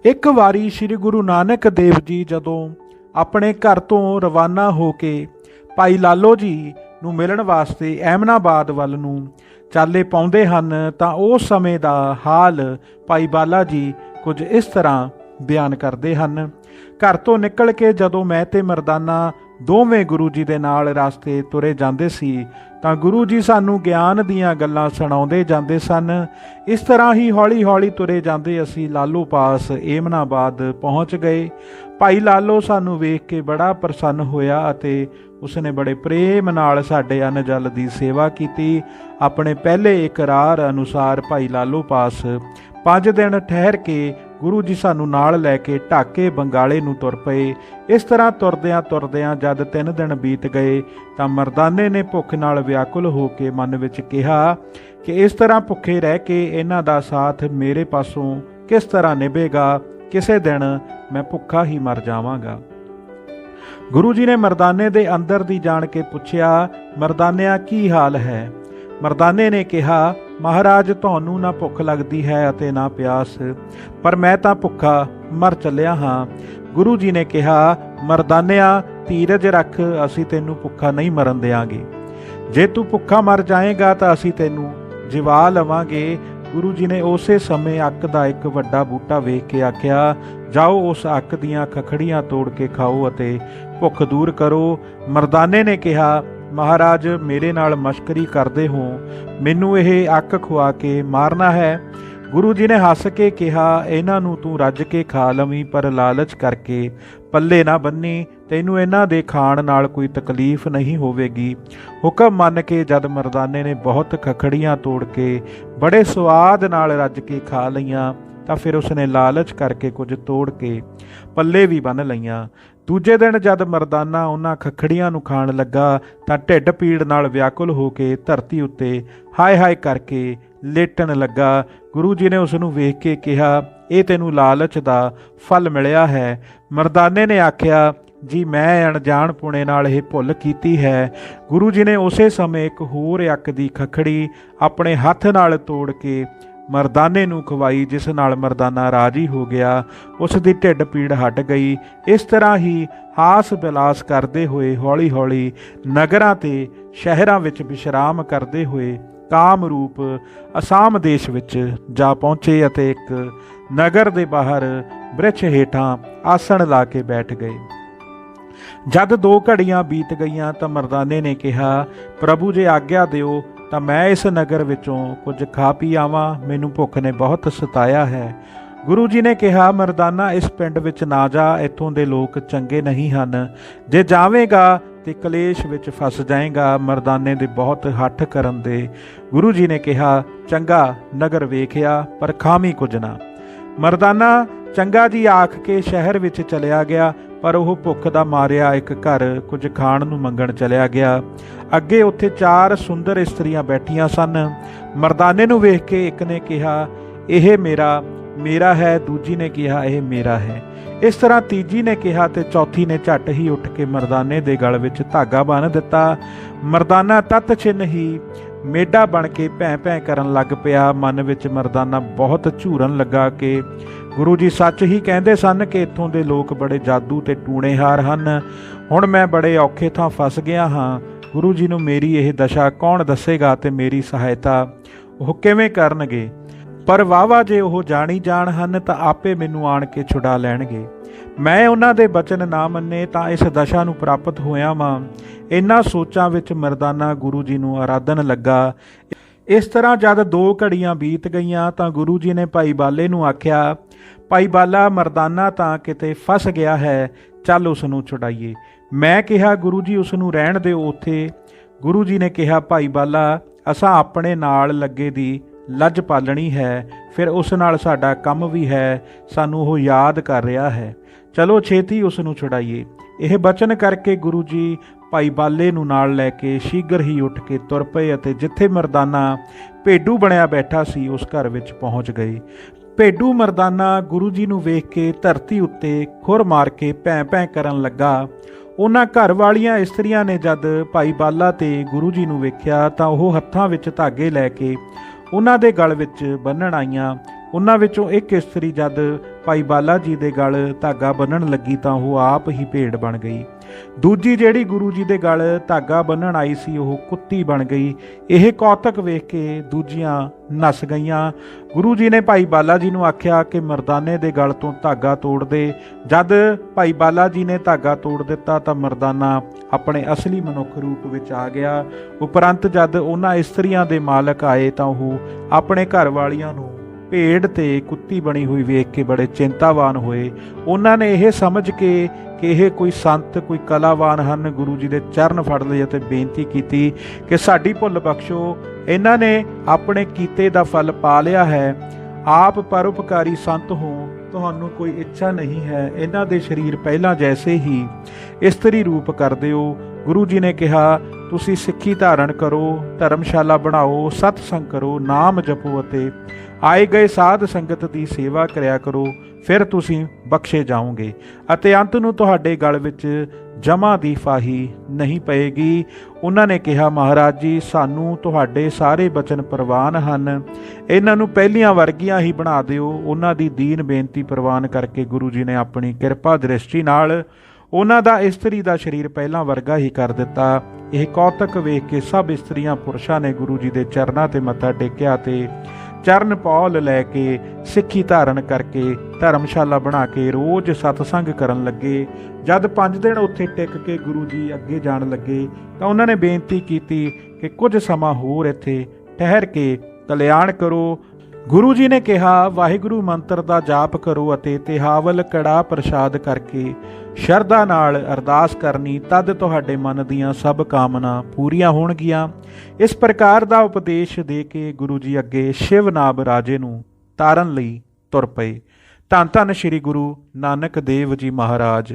ਇੱਕ ਵਾਰੀ ਸ੍ਰੀ ਗੁਰੂ ਨਾਨਕ ਦੇਵ ਜੀ ਜਦੋਂ ਆਪਣੇ ਘਰ ਤੋਂ ਰਵਾਨਾ ਹੋ ਕੇ ਭਾਈ ਲਾਲੋ ਜੀ ਨੂੰ ਮਿਲਣ ਵਾਸਤੇ ਅਹਿਮਦਾਬਾਦ ਵੱਲ ਨੂੰ ਚਾਲੇ ਪਾਉਂਦੇ ਹਨ ਤਾਂ ਉਸ ਸਮੇਂ ਦਾ ਹਾਲ ਭਾਈ ਬਾਲਾ ਜੀ ਕੁਝ ਇਸ ਤਰ੍ਹਾਂ ਬਿਆਨ ਕਰਦੇ ਹਨ। ਘਰ ਤੋਂ ਨਿਕਲ ਕੇ ਜਦੋਂ ਮੈਂ ਤੇ ਮਰਦਾਨਾ ਦੋਵੇਂ ਗੁਰੂ ਜੀ ਦੇ ਨਾਲ ਰਸਤੇ ਤੁਰੇ ਜਾਂਦੇ ਸੀ ਤਾਂ ਗੁਰੂ ਜੀ ਸਾਨੂੰ ਗਿਆਨ ਦੀਆਂ ਗੱਲਾਂ ਸੁਣਾਉਂਦੇ ਜਾਂਦੇ ਸਨ। ਇਸ ਤਰ੍ਹਾਂ ਹੀ ਹੌਲੀ ਹੌਲੀ ਤੁਰੇ ਜਾਂਦੇ ਅਸੀਂ ਲਾਲੋ ਪਾਸ ਏਮਨਾਬਾਦ ਪਹੁੰਚ ਗਏ। ਭਾਈ ਲਾਲੋ ਸਾਨੂੰ ਵੇਖ ਕੇ ਬੜਾ ਪ੍ਰਸੰਨ ਹੋਇਆ ਅਤੇ ਉਸਨੇ ਬੜੇ ਪ੍ਰੇਮ ਨਾਲ ਸਾਡੇ ਅੰਨ ਜਲ ਦੀ ਸੇਵਾ ਕੀਤੀ। ਆਪਣੇ ਪਹਿਲੇ ਇਕਰਾਰ ਅਨੁਸਾਰ ਭਾਈ ਲਾਲੋ ਪਾਸ 5 ਦਿਨ ਠਹਿਰ ਕੇ ਗੁਰੂ ਜੀ ਸਾਨੂੰ ਨਾਲ ਲੈ ਕੇ ਢਾਕੇ ਬੰਗਾਲੇ ਨੂੰ ਤੁਰ ਪਏ। ਇਸ ਤਰ੍ਹਾਂ ਤੁਰਦਿਆਂ ਤੁਰਦਿਆਂ ਜਦ 3 ਦਿਨ ਬੀਤ ਗਏ ਤਾਂ ਮਰਦਾਨੇ ਨੇ ਭੁੱਖ ਨਾਲ ਵਿਆਕੁਲ ਹੋ ਕੇ ਮਨ ਵਿੱਚ ਕਿਹਾ ਕਿ ਇਸ ਤਰ੍ਹਾਂ ਭੁੱਖੇ ਰਹਿ ਕੇ ਇਹਨਾਂ ਦਾ ਸਾਥ ਮੇਰੇ ਪਾਸੋਂ ਕਿਸ ਤਰ੍ਹਾਂ ਨਿਭੇਗਾ, ਕਿਸੇ ਦਿਨ ਮੈਂ ਭੁੱਖਾ ਹੀ ਮਰ ਜਾਵਾਂਗਾ। ਗੁਰੂ ਜੀ ਨੇ ਮਰਦਾਨੇ ਦੇ ਅੰਦਰ ਦੀ ਜਾਣ ਕੇ ਪੁੱਛਿਆ, ਮਰਦਾਨਿਆ ਕੀ ਹਾਲ ਹੈ? ਮਰਦਾਨੇ ਨੇ ਕਿਹਾ, ਮਹਾਰਾਜ ਤੁਹਾਨੂੰ ਨਾ ਭੁੱਖ ਲੱਗਦੀ ਹੈ ਅਤੇ ਨਾ ਪਿਆਸ, ਪਰ ਮੈਂ ਤਾਂ ਭੁੱਖਾ ਮਰ ਚੱਲਿਆ ਹਾਂ। ਗੁਰੂ ਜੀ ਨੇ ਕਿਹਾ, ਮਰਦਾਨਿਆ ਧੀਰਜ ਰੱਖ, ਅਸੀਂ ਤੈਨੂੰ ਭੁੱਖਾ ਨਹੀਂ ਮਰਨ ਦਿਆਂਗੇ। ਜੇ ਤੂੰ ਭੁੱਖਾ ਮਰ ਜਾਏਗਾ ਤਾਂ ਅਸੀਂ ਤੈਨੂੰ ਜਿਵਾ ਲਵਾਂਗੇ। ਗੁਰੂ ਜੀ ਨੇ ਉਸੇ ਸਮੇਂ ਅੱਕ ਦਾ ਇੱਕ ਵੱਡਾ ਬੂਟਾ ਵੇਖ ਕੇ ਆਖਿਆ, ਜਾਓ ਉਸ ਅੱਕ ਦੀਆਂ ਖਖੜੀਆਂ ਤੋੜ ਕੇ ਖਾਓ ਅਤੇ ਭੁੱਖ ਦੂਰ ਕਰੋ। ਮਰਦਾਨੇ ਨੇ ਕਿਹਾ, ਮਹਾਰਾਜ ਮੇਰੇ ਨਾਲ ਮਸ਼ਕਰੀ ਕਰਦੇ ਹੋ, ਮੈਨੂੰ ਇਹ ਅੱਕ ਖੁਆ ਕੇ ਮਾਰਨਾ ਹੈ। ਗੁਰੂ ਜੀ ਨੇ ਹੱਸ ਕੇ ਕਿਹਾ, ਇਹਨਾਂ ਨੂੰ ਤੂੰ ਰੱਜ ਕੇ ਖਾ ਲਵੀਂ, ਪਰ ਲਾਲਚ ਕਰਕੇ ਪੱਲੇ ਨਾ ਬੰਨੀ, ਤੈਨੂੰ ਇਹਨਾਂ ਦੇ ਖਾਣ ਨਾਲ ਕੋਈ ਤਕਲੀਫ ਨਹੀਂ ਹੋਵੇਗੀ। ਹੁਕਮ ਮੰਨ ਕੇ ਜਦ ਮਰਦਾਨੇ ਨੇ ਬਹੁਤ ਖਖੜੀਆਂ ਤੋੜ ਕੇ ਬੜੇ ਸਵਾਦ ਨਾਲ ਰੱਜ ਕੇ ਖਾ ਲਈਆਂ ਤਾਂ ਫਿਰ ਉਸਨੇ ਲਾਲਚ ਕਰਕੇ ਕੁਝ ਤੋੜ ਕੇ ਪੱਲੇ ਵੀ ਬੰਨ੍ਹ ਲਈਆਂ। ਦੂਜੇ ਦਿਨ ਜਦ ਮਰਦਾਨਾ ਉਹਨਾਂ ਖਖੜੀਆਂ ਨੂੰ ਖਾਣ ਲੱਗਾ ਤਾਂ ਢਿੱਡ ਪੀੜ ਨਾਲ ਵਿਆਕੁਲ ਹੋ ਕੇ ਧਰਤੀ ਉੱਤੇ ਹਾਏ ਹਾਏ ਕਰਕੇ ਲੇਟਣ ਲੱਗਾ। ਗੁਰੂ ਜੀ ਨੇ ਉਸ ਨੂੰ ਵੇਖ ਕੇ ਕਿਹਾ, ਇਹ ਤੈਨੂੰ ਲਾਲਚ ਦਾ ਫਲ ਮਿਲਿਆ ਹੈ। ਮਰਦਾਨੇ ਨੇ ਆਖਿਆ, ਜੀ ਮੈਂ ਅਣਜਾਣ ਪੁਣੇ ਨਾਲ ਇਹ ਭੁੱਲ ਕੀਤੀ ਹੈ। ਗੁਰੂ ਜੀ ਨੇ ਉਸੇ ਸਮੇਂ ਇੱਕ ਹੋਰ ਅੱਕ ਦੀ ਖਖੜੀ ਆਪਣੇ ਹੱਥ ਨਾਲ ਤੋੜ ਕੇ ਮਰਦਾਨੇ ਨੂੰ ਖਵਾਈ, ਜਿਸ ਨਾਲ ਮਰਦਾਨਾ ਰਾਜੀ ਹੋ ਗਿਆ, ਉਸ ਦੀ ਢਿੱਡ ਪੀੜ ਹਟ ਗਈ। ਇਸ ਤਰ੍ਹਾਂ ਹੀ ਹਾਸ ਵਿਲਾਸ ਕਰਦੇ ਹੋਏ ਹੌਲੀ ਹੌਲੀ ਨਗਰਾਂ ਤੇ ਸ਼ਹਿਰਾਂ ਵਿੱਚ ਵਿਸ਼ਰਾਮ ਕਰਦੇ ਹੋਏ ਕਾਮਰੂਪ ਅਸਾਮ ਦੇਸ਼ ਵਿੱਚ ਜਾ ਪਹੁੰਚੇ ਅਤੇ ਇੱਕ ਨਗਰ ਦੇ ਬਾਹਰ ਬ੍ਰਿਛ ਹੇਠਾਂ ਆਸਣ ਲਾ ਕੇ ਬੈਠ ਗਏ। ਜਦ 2 ਘੜੀਆਂ ਬੀਤ ਗਈਆਂ ਤਾਂ ਮਰਦਾਨੇ ਨੇ ਕਿਹਾ, ਪ੍ਰਭੂ ਜੇ ਆਗਿਆ ਦਿਓ ਤਾਂ ਮੈਂ ਇਸ ਨਗਰ ਵਿੱਚੋਂ ਕੁਝ ਖਾ ਪੀ ਆਵਾਂ, ਮੈਨੂੰ ਭੁੱਖ ਨੇ ਬਹੁਤ ਸਤਾਇਆ ਹੈ। ਗੁਰੂ ਜੀ ਨੇ ਕਿਹਾ, ਮਰਦਾਨਾ ਇਸ ਪਿੰਡ ਵਿੱਚ ਨਾ ਜਾ, ਇੱਥੋਂ ਦੇ ਲੋਕ ਚੰਗੇ ਨਹੀਂ ਹਨ। ਜੇ ਜਾਵੇਂਗਾ ਤੇ ਕਲੇਸ਼ ਵਿੱਚ ਫਸ ਜਾਏਗਾ। ਮਰਦਾਨੇ ਦੇ ਬਹੁਤ ਹੱਠ ਕਰਨ ਦੇ ਗੁਰੂ ਜੀ ਨੇ ਕਿਹਾ, ਚੰਗਾ ਨਗਰ ਵੇਖਿਆ ਪਰ ਖਾਵੀਂ ਕੁਝ ਨਾ। ਮਰਦਾਨਾ ਚੰਗਾ ਜੀ ਆਖ ਕੇ ਸ਼ਹਿਰ ਵਿੱਚ ਚਲਿਆ ਗਿਆ, ਪਰ ਉਹ ਭੁੱਖ ਦਾ ਮਾਰਿਆ ਇੱਕ ਘਰ ਕੁਝ ਖਾਣ ਨੂੰ ਮੰਗਣ ਚਲਿਆ ਗਿਆ। ਅੱਗੇ ਉੱਥੇ 4 ਸੁੰਦਰ ਇਸਤਰੀਆਂ ਬੈਠੀਆਂ ਸਨ। ਮਰਦਾਨੇ ਨੂੰ ਵੇਖ ਕੇ ਇੱਕ ਨੇ ਕਿਹਾ, ਇਹ ਮੇਰਾ ਹੈ। ਦੂਜੀ ਨੇ ਕਿਹਾ, ਇਹ ਮੇਰਾ ਹੈ। ਇਸ ਤਰ੍ਹਾਂ ਤੀਜੀ ਨੇ ਕਿਹਾ ਤੇ ਚੌਥੀ ਨੇ ਝੱਟ ਹੀ ਉੱਠ ਕੇ ਮਰਦਾਨੇ ਦੇ ਗਲ ਵਿੱਚ ਧਾਗਾ ਬੰਨ੍ਹ ਦਿੱਤਾ। ਮਰਦਾਨਾ ਤੱਤ ਛਿਨ ਹੀ ਮੇਢਾ ਬਣ ਕੇ ਭੈਂ ਭੈਂ ਕਰਨ ਲੱਗ ਪਿਆ। ਮਨ ਵਿੱਚ ਮਰਦਾਨਾ ਬਹੁਤ ਝੂਰਨ ਲੱਗਾ ਕਿ ਗੁਰੂ ਜੀ ਸੱਚ ਹੀ ਕਹਿੰਦੇ ਸਨ ਕਿ ਇੱਥੋਂ ਦੇ ਲੋਕ ਬੜੇ ਜਾਦੂ ਤੇ ਟੂਣੇਹਾਰ ਹਨ। ਹੁਣ ਮੈਂ ਬੜੇ ਔਖੇ ਥਾਂ ਫਸ ਗਿਆ ਹਾਂ। ਗੁਰੂ ਜੀ ਨੂੰ ਮੇਰੀ ਇਹ ਦਸ਼ਾ ਕੌਣ ਦੱਸੇਗਾ ਤੇ ਮੇਰੀ ਸਹਾਇਤਾ ਉਹ ਕਿਵੇਂ ਕਰਨਗੇ? ਪਰ ਵਾਹਵਾ ਜੇ ਉਹ ਜਾਣੀ ਜਾਣ ਹਨ ਤਾਂ ਆਪੇ ਮੈਨੂੰ ਆਣ ਕੇ ਛੁਡਾ ਲੈਣਗੇ। ਮੈਂ ਉਹਨਾਂ ਦੇ ਬਚਨ ਨਾ ਮੰਨੇ ਤਾਂ ਇਸ ਦਸ਼ਾ ਨੂੰ ਪ੍ਰਾਪਤ ਹੋਇਆ ਵਾਂ। ਇਹਨਾਂ ਸੋਚਾਂ ਵਿੱਚ ਮਰਦਾਨਾ ਗੁਰੂ ਜੀ ਨੂੰ ਆਰਾਧਨ ਲੱਗਾ। ਇਸ ਤਰ੍ਹਾਂ ਜਦ 2 ਘੜੀਆਂ ਬੀਤ ਗਈਆਂ ਤਾਂ ਗੁਰੂ ਜੀ ਨੇ ਭਾਈ ਬਾਲੇ ਨੂੰ ਆਖਿਆ, ਭਾਈ ਬਾਲਾ ਮਰਦਾਨਾ ਤਾਂ ਕਿਤੇ ਫਸ ਗਿਆ ਹੈ, ਚੱਲ ਉਸ ਨੂੰ ਛੁਡਾਈਏ। ਮੈਂ ਕਿਹਾ, ਗੁਰੂ ਜੀ ਉਸ ਨੂੰ ਰਹਿਣ ਦਿਓ ਉੱਥੇ। ਗੁਰੂ ਜੀ ਨੇ ਕਿਹਾ, ਭਾਈ ਬਾਲਾ ਅਸਾਂ ਆਪਣੇ ਨਾਲ ਲੱਗੇ ਦੀ ਲੱਜ ਪਾਲਣੀ ਹੈ, ਫਿਰ ਉਸ ਨਾਲ ਸਾਡਾ ਕੰਮ ਵੀ ਹੈ, ਸਾਨੂੰ ਉਹ ਯਾਦ ਕਰ ਰਿਹਾ ਹੈ, ਚਲੋ ਛੇਤੀ ਉਸ ਨੂੰ ਛੁਡਾਈਏ। ਇਹ ਬਚਨ ਕਰਕੇ ਗੁਰੂ ਜੀ ਭਾਈ ਬਾਲੇ ਨੂੰ ਨਾਲ ਲੈ ਕੇ ਸ਼ੀਘਰ ਹੀ ਉੱਠ ਕੇ ਤੁਰ ਪਏ ਅਤੇ ਜਿੱਥੇ ਮਰਦਾਨਾ ਭੇਡੂ ਬਣਿਆ ਬੈਠਾ ਸੀ ਉਸ ਘਰ ਵਿੱਚ ਪਹੁੰਚ ਗਏ। ਭੇਡੂ ਮਰਦਾਨਾ ਗੁਰੂ ਜੀ ਨੂੰ ਵੇਖ ਕੇ ਧਰਤੀ ਉੱਤੇ ਖੁਰ ਮਾਰ ਕੇ ਭੈਂ ਭੈਂ ਕਰਨ ਲੱਗਾ। ਉਹਨਾਂ ਘਰ ਵਾਲੀਆਂ ਇਸਤਰੀਆਂ ਨੇ ਜਦ ਭਾਈ ਬਾਲਾ ਤੇ ਗੁਰੂ ਜੀ ਨੂੰ ਵੇਖਿਆ ਤਾਂ ਉਹ ਹੱਥਾਂ ਵਿੱਚ ਧਾਗੇ ਲੈ ਕੇ ਉਹਨਾਂ ਦੇ ਗਲ ਵਿੱਚ ਬੰਨ੍ਹਣ ਆਈਆਂ। ਉਹਨਾਂ ਵਿੱਚੋਂ ਇੱਕ ਇਸਤਰੀ ਜਦ ਭਾਈ ਬਾਲਾ ਜੀ ਦੇ ਗਲ ਧਾਗਾ ਬੰਨਣ ਲੱਗੀ ਤਾਂ ਉਹ ਆਪ ਹੀ ਭੇਡ ਬਣ ਗਈ। ਦੂਜੀ ਜਿਹੜੀ ਗੁਰੂ ਜੀ ਦੇ ਗਲ ਧਾਗਾ ਬੰਨਣ ਆਈ ਸੀ ਉਹ ਕੁੱਤੀ ਬਣ ਗਈ। ਇਹ ਕੌਤਕ ਵੇਖ ਕੇ ਦੂਜੀਆਂ ਨੱਸ ਗਈਆਂ। ਗੁਰੂ ਜੀ ਨੇ ਭਾਈ ਬਾਲਾ ਜੀ ਨੂੰ ਆਖਿਆ ਕਿ ਮਰਦਾਨੇ ਦੇ ਗਲ ਤੋਂ ਧਾਗਾ ਤੋੜ ਦੇ। ਜਦ ਭਾਈ ਬਾਲਾ ਜੀ ਨੇ ਧਾਗਾ ਤੋੜ ਦਿੱਤਾ ਤਾਂ ਮਰਦਾਨਾ ਆਪਣੇ ਅਸਲੀ ਮਨੁੱਖ ਰੂਪ ਵਿੱਚ ਆ ਗਿਆ। ਉਪਰੰਤ ਜਦ ਉਹਨਾਂ ਇਸਤਰੀਆਂ ਦੇ ਮਾਲਕ ਆਏ ਤਾਂ ਉਹ ਆਪਣੇ ਘਰ ਵਾਲੀਆਂ ਨੂੰ ਭੇਡ ਤੇ ਕੁੱਤੀ ਬਣੀ ਹੋਈ ਵੇਖ ਕੇ ਬੜੇ ਚਿੰਤਾਵਾਨ ਹੋਏ। ਉਹਨਾਂ ਨੇ ਇਹ ਸਮਝ ਕੇ ਕਿ ਇਹ ਕੋਈ ਸੰਤ ਕੋਈ ਕਲਾਵਾਨ ਹਨ, ਗੁਰੂ ਜੀ ਦੇ ਚਰਨ ਫੜ ਲਏ ਅਤੇ ਬੇਨਤੀ ਕੀਤੀ ਕਿ ਸਾਡੀ ਭੁੱਲ ਬਖਸ਼ੋ। ਇਹਨਾਂ ਨੇ ਆਪਣੇ ਕੀਤੇ ਦਾ ਫਲ ਪਾ ਲਿਆ ਹੈ। ਆਪ ਪਰਉਪਕਾਰੀ ਸੰਤ ਹੋ, ਤੁਹਾਨੂੰ ਕੋਈ ਇੱਛਾ ਨਹੀਂ ਹੈ ਇਹਨਾਂ ਦੇ ਸਰੀਰ ਪਹਿਲਾਂ ਜੈਸੇ ਹੀ ਇਸਤਰੀ ਰੂਪ ਕਰ ਦਿਓ। ਗੁਰੂ ਜੀ ਨੇ ਕਿਹਾ, ਤੁਸੀਂ ਸਿੱਖੀ ਧਾਰਨ ਕਰੋ, ਧਰਮਸ਼ਾਲਾ ਬਣਾਓ, ਸਤਸੰਗ ਕਰੋ, ਨਾਮ ਜਪੋ ਅਤੇ ਆਏ ਗਏ ਸਾਧ ਸੰਗਤ ਦੀ ਸੇਵਾ ਕਰਿਆ ਕਰੋ, ਫਿਰ ਤੁਸੀਂ ਬਖਸ਼ੇ ਜਾਓਗੇ ਅਤੇ ਅੰਤ ਨੂੰ ਤੁਹਾਡੇ ਗਲ ਵਿੱਚ ਜਮਾ ਦੀ ਫਾਹੀ ਨਹੀਂ ਪਏਗੀ। ਉਹਨਾਂ ਨੇ ਕਿਹਾ, ਮਹਾਰਾਜ ਜੀ, ਸਾਨੂੰ ਤੁਹਾਡੇ ਸਾਰੇ ਬਚਨ ਪ੍ਰਵਾਨ ਹਨ, ਇਹਨਾਂ ਨੂੰ ਪਹਿਲੀਆਂ ਵਰਗੀਆਂ ਹੀ ਬਣਾ ਦਿਓ। ਉਹਨਾਂ ਦੀ ਦੀਨ ਬੇਨਤੀ ਪ੍ਰਵਾਨ ਕਰਕੇ ਗੁਰੂ ਜੀ ਨੇ ਆਪਣੀ ਕਿਰਪਾ ਦ੍ਰਿਸ਼ਟੀ ਨਾਲ ਉਹਨਾਂ ਦਾ ਇਸਤਰੀ ਦਾ ਸਰੀਰ ਪਹਿਲਾਂ ਵਰਗਾ ਹੀ ਕਰ ਦਿੱਤਾ। ਇਹ ਕੌਤਕ ਵੇਖ ਕੇ ਸਭ ਇਸਤਰੀਆਂ ਪੁਰਸ਼ਾਂ ਨੇ ਗੁਰੂ ਜੀ ਦੇ ਚਰਨਾਂ ਤੇ ਮੱਥਾ ਟੇਕਿਆ ਤੇ ਚਰਨ ਪੌਲ ਲੈ ਕੇ ਸਿੱਖੀ ਧਾਰਨ ਕਰਕੇ ਧਰਮਸ਼ਾਲਾ ਬਣਾ ਕੇ ਰੋਜ਼ ਸਤਸੰਗ ਕਰਨ ਲੱਗੇ। ਜਦ 5 ਦਿਨ ਉੱਥੇ ਟਿਕ ਕੇ ਗੁਰੂ ਜੀ ਅੱਗੇ ਜਾਣ ਲੱਗੇ ਤਾਂ ਉਹਨਾਂ ਨੇ ਬੇਨਤੀ ਕੀਤੀ ਕਿ ਕੁਝ ਸਮਾਂ ਹੋਰ ਇੱਥੇ ਠਹਿਰ ਕੇ ਕਲਿਆਣ ਕਰੋ। ਗੁਰੂ ਜੀ ਨੇ ਕਿਹਾ, ਵਾਹਿਗੁਰੂ ਮੰਤਰ ਦਾ ਜਾਪ ਕਰੋ ਅਤੇ ਤਿਹਾਵਲ ਕੜਾ ਪ੍ਰਸ਼ਾਦ ਕਰਕੇ ਸ਼ਰਧਾ ਨਾਲ ਅਰਦਾਸ ਕਰਨੀ, ਤਦ ਤੁਹਾਡੇ ਮਨ ਦੀਆਂ ਸਭ ਕਾਮਨਾ ਪੂਰੀਆਂ ਹੋਣਗੀਆਂ। ਇਸ ਪ੍ਰਕਾਰ ਦਾ ਉਪਦੇਸ਼ ਦੇ ਕੇ ਗੁਰੂ ਜੀ ਅੱਗੇ ਸ਼ਿਵਨਾਬ ਰਾਜੇ ਨੂੰ ਤਾਰਨ ਲਈ ਤੁਰ ਪਏ। ਧੰਨ ਧੰਨ ਸ੍ਰੀ ਗੁਰੂ ਨਾਨਕ ਦੇਵ ਜੀ ਮਹਾਰਾਜ।